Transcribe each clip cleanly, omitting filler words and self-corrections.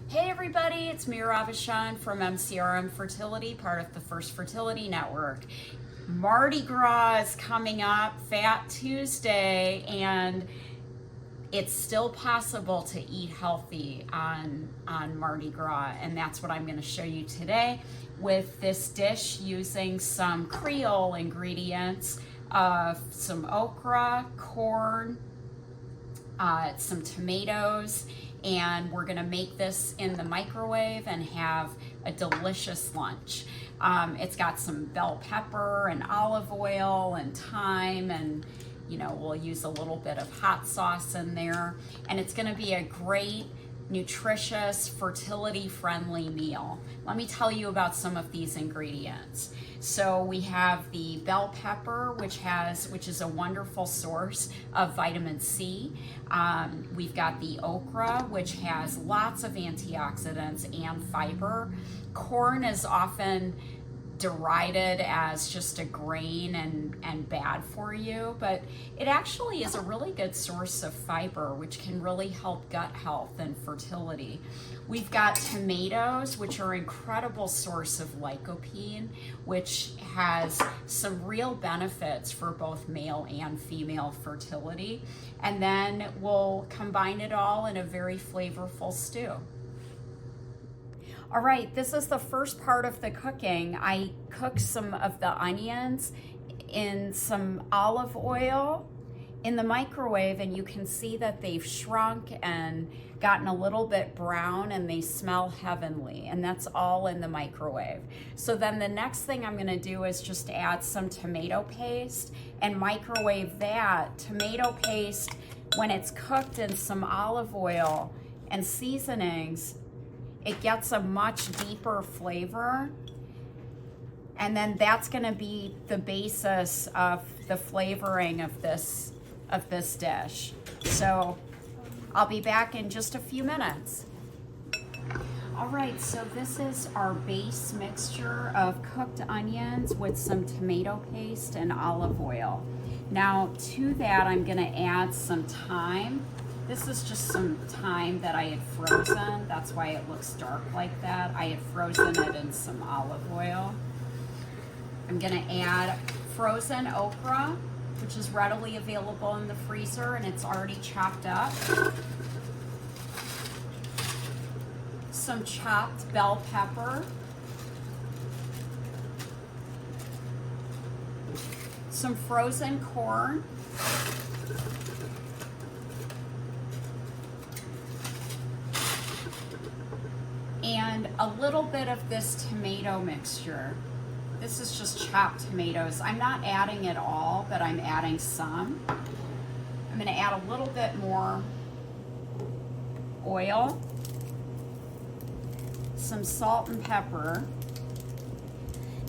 Hey everybody, it's Mira Avashan from MCRM Fertility, part of the First Fertility Network. Mardi Gras is coming up, Fat Tuesday, and it's still possible to eat healthy on Mardi Gras, and that's what I'm going to show you today with this dish using some Creole ingredients of some okra, corn, some tomatoes, and we're gonna make this in the microwave and have a delicious lunch. It's got some bell pepper and olive oil and thyme, and we'll use a little bit of hot sauce in there, and it's gonna be a great, nutritious, fertility-friendly meal. Let me tell you about some of these ingredients. So we have the bell pepper, which is a wonderful source of vitamin C. We've got the okra, which has lots of antioxidants and fiber. Corn is often derided as just a grain and bad for you, but it actually is a really good source of fiber, which can really help gut health and fertility. We've got tomatoes, which are an incredible source of lycopene, which has some real benefits for both male and female fertility. And then we'll combine it all in a very flavorful stew. All right, this is the first part of the cooking. I cooked some of the onions in some olive oil in the microwave, and you can see that they've shrunk and gotten a little bit brown, and they smell heavenly, and that's all in the microwave. So then the next thing I'm gonna do is just add some tomato paste and microwave that. Tomato paste, when it's cooked in some olive oil and seasonings, it gets a much deeper flavor, and then that's gonna be the basis of the flavoring of this dish. So I'll be back in just a few minutes. All right, so this is our base mixture of cooked onions with some tomato paste and olive oil. Now to that, I'm gonna add some thyme. This is just some thyme that I had frozen. That's why it looks dark like that. I had frozen it in some olive oil. I'm gonna add frozen okra, which is readily available in the freezer, and it's already chopped up. Some chopped bell pepper. Some frozen corn. And a little bit of this tomato mixture. This is just chopped tomatoes. I'm not adding it all, but I'm adding some. I'm gonna add a little bit more oil, some salt and pepper.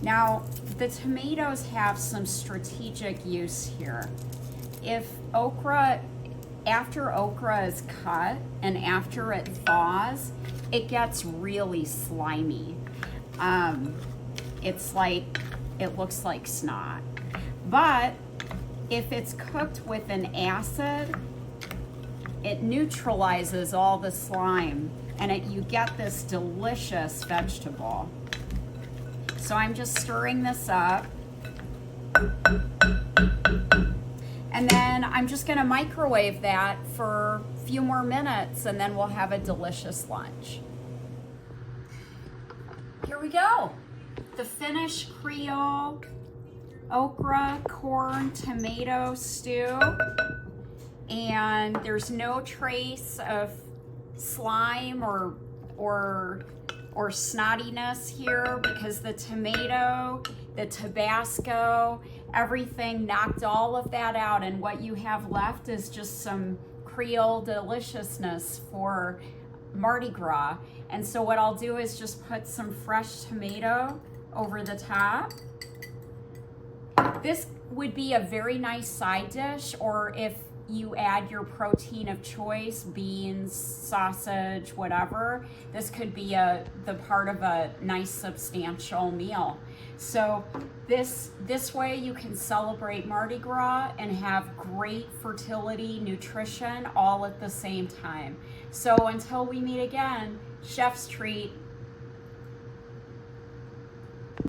Now, the tomatoes have some strategic use here. After okra is cut and after it thaws, it gets really slimy. It looks like snot. But if it's cooked with an acid, it neutralizes all the slime, and you get this delicious vegetable. So I'm just stirring this up. And then I'm just gonna microwave that for a few more minutes, and then we'll have a delicious lunch. Here we go. The finished Creole okra, corn, tomato stew. And there's no trace of slime or snottiness here, because the tomato, the Tabasco, everything knocked all of that out, and what you have left is just some Creole deliciousness for Mardi Gras. And so what I'll do is just put some fresh tomato over the top. This would be a very nice side dish, or if you add your protein of choice, beans, sausage, whatever. This could be the part of a nice substantial meal. So this way you can celebrate Mardi Gras and have great fertility, nutrition all at the same time. So until we meet again, chef's treat.